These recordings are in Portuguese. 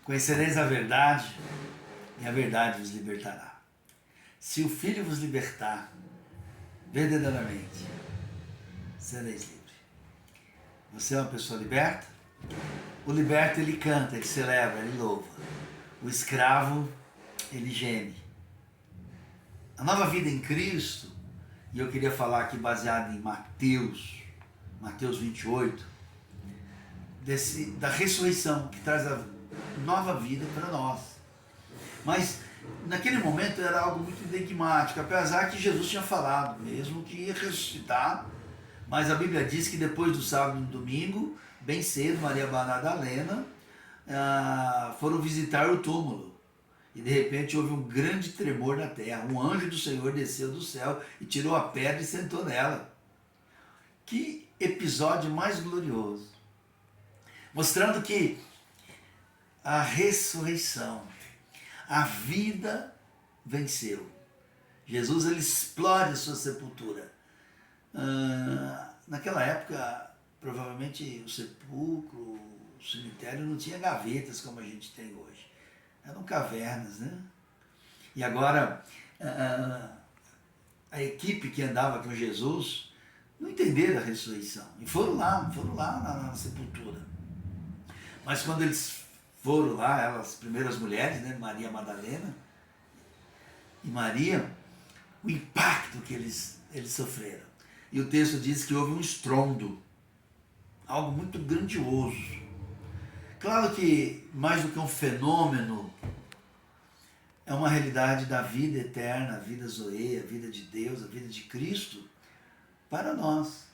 Conhecereis a verdade, e a verdade vos libertará. Se o Filho vos libertar, verdadeiramente, sereis livres. Você é uma pessoa liberta? O liberto, ele canta, ele celebra, ele louva. O escravo, ele geme. A nova vida em Cristo, e eu queria falar aqui baseado em Mateus 28, da ressurreição, que traz a nova vida para nós. Mas naquele momento era algo muito enigmático, apesar que Jesus tinha falado mesmo que ia ressuscitar, mas a Bíblia diz que depois do sábado e do domingo, bem cedo, Maria Madalena foram visitar o túmulo. E de repente houve um grande tremor na terra. Um anjo do Senhor desceu do céu e tirou a pedra e sentou nela. Que episódio mais glorioso. Mostrando que a ressurreição, a vida venceu. Jesus, ele explode a sua sepultura. Naquela época, provavelmente o sepulcro, o cemitério não tinha gavetas como a gente tem hoje. Eram cavernas, né? E agora, a equipe que andava com Jesus não entenderam a ressurreição. E foram lá na sepultura. Mas quando eles foram lá, as primeiras mulheres, né? Maria Madalena e Maria, o impacto que eles sofreram. E o texto diz que houve um estrondo, algo muito grandioso. Claro que, mais do que um fenômeno, é uma realidade da vida eterna, a vida zoe, a vida de Deus, a vida de Cristo, para nós.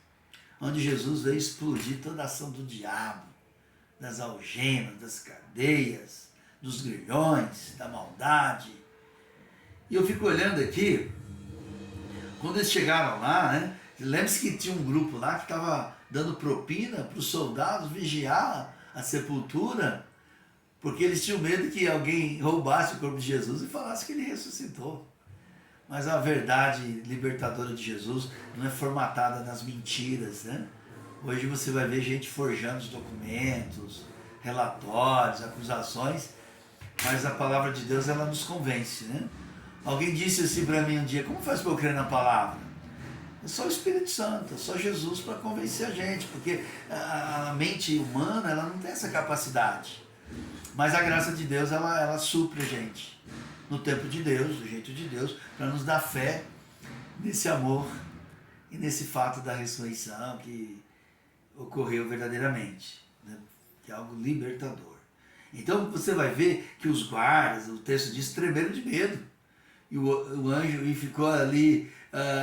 Onde Jesus veio explodir toda a ação do diabo, das algemas, das cadeias, dos grilhões, da maldade. E eu fico olhando aqui, quando eles chegaram lá, né? Lembre-se que tinha um grupo lá que estava dando propina para os soldados vigiar a sepultura, porque eles tinham medo que alguém roubasse o corpo de Jesus e falasse que ele ressuscitou. Mas a verdade libertadora de Jesus não é formatada nas mentiras, né? Hoje você vai ver gente forjando os documentos, relatórios, acusações, mas a palavra de Deus, ela nos convence, né? Alguém disse assim para mim um dia: como faz para eu crer na palavra? É só o Espírito Santo, é só Jesus para convencer a gente, porque a mente humana, ela não tem essa capacidade. Mas a graça de Deus, ela supre a gente no tempo de Deus, do jeito de Deus, para nos dar fé nesse amor e nesse fato da ressurreição que ocorreu verdadeiramente, né? Que é algo libertador. Então você vai ver que os guardas, o texto diz, tremeram de medo. E o anjo ficou ali,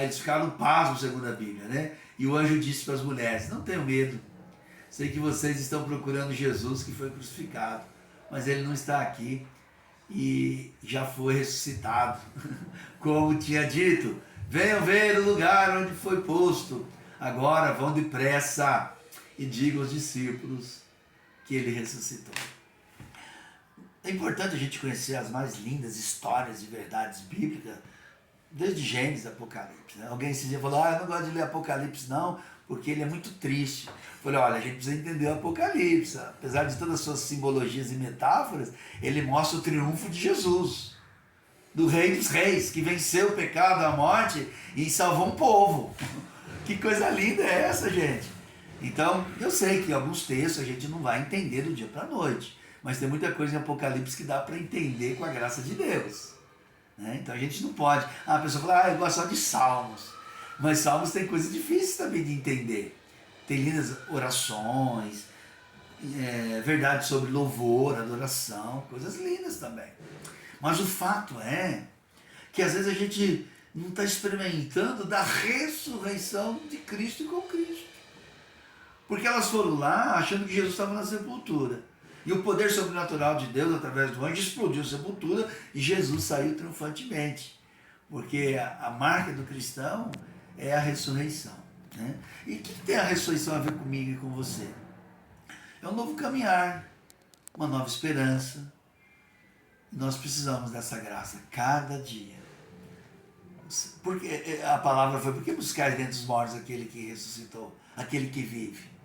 eles ficaram pasmos, segundo a Bíblia, né? E o anjo disse para as mulheres: não tenham medo, sei que vocês estão procurando Jesus que foi crucificado, mas ele não está aqui e já foi ressuscitado. Como tinha dito, venham ver o lugar onde foi posto, agora vão depressa e digam aos discípulos que ele ressuscitou. É importante a gente conhecer as mais lindas histórias e verdades bíblicas, desde Gênesis a Apocalipse, né? Alguém esse dia falou: eu não gosto de ler Apocalipse não, porque ele é muito triste. Eu falei: olha, a gente precisa entender o Apocalipse. Apesar de todas as suas simbologias e metáforas, ele mostra o triunfo de Jesus, do Rei dos Reis, que venceu o pecado, a morte e salvou um povo. Que coisa linda é essa, gente? Então, eu sei que alguns textos a gente não vai entender do dia para a noite, mas tem muita coisa em Apocalipse que dá para entender com a graça de Deus, né? Então a gente não pode... a pessoa fala: eu gosto só de Salmos. Mas Salmos tem coisas difíceis também de entender. Tem lindas orações, verdade sobre louvor, adoração, coisas lindas também. Mas o fato é que às vezes a gente não está experimentando da ressurreição de Cristo e com Cristo. Porque elas foram lá achando que Jesus estava na sepultura. E o poder sobrenatural de Deus, através do anjo, explodiu a sepultura e Jesus saiu triunfantemente. Porque a marca do cristão é a ressurreição, né? E o que tem a ressurreição a ver comigo e com você? É um novo caminhar, uma nova esperança. Nós precisamos dessa graça cada dia. Porque a palavra foi: por que buscar dentre os mortos aquele que ressuscitou, aquele que vive?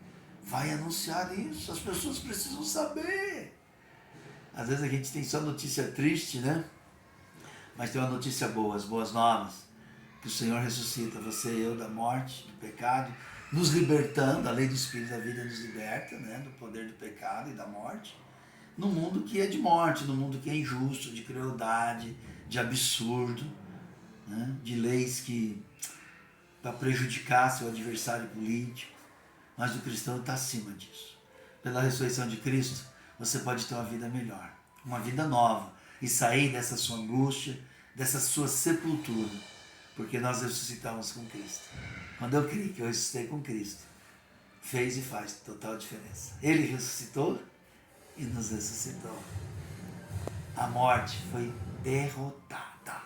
Vai anunciar isso, as pessoas precisam saber. Às vezes a gente tem só notícia triste, né? Mas tem uma notícia boa, as boas novas. Que o Senhor ressuscita você e eu da morte, do pecado, nos libertando, a lei do Espírito da vida nos liberta, né? Do poder do pecado e da morte. No mundo que é de morte, no mundo que é injusto, de crueldade, de absurdo, né? De leis que para prejudicar seu adversário político. Mas o cristão está acima disso. Pela ressurreição de Cristo, você pode ter uma vida melhor, uma vida nova, e sair dessa sua angústia, dessa sua sepultura, porque nós ressuscitamos com Cristo. Quando eu criei que eu ressuscitei com Cristo, fez e faz total diferença. Ele ressuscitou e nos ressuscitou. A morte foi derrotada.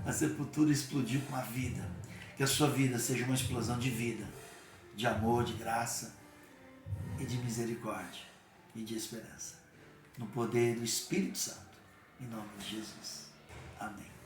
A sepultura explodiu com a vida. Que a sua vida seja uma explosão de vida, de amor, de graça e de misericórdia e de esperança. No poder do Espírito Santo. Em nome de Jesus. Amém.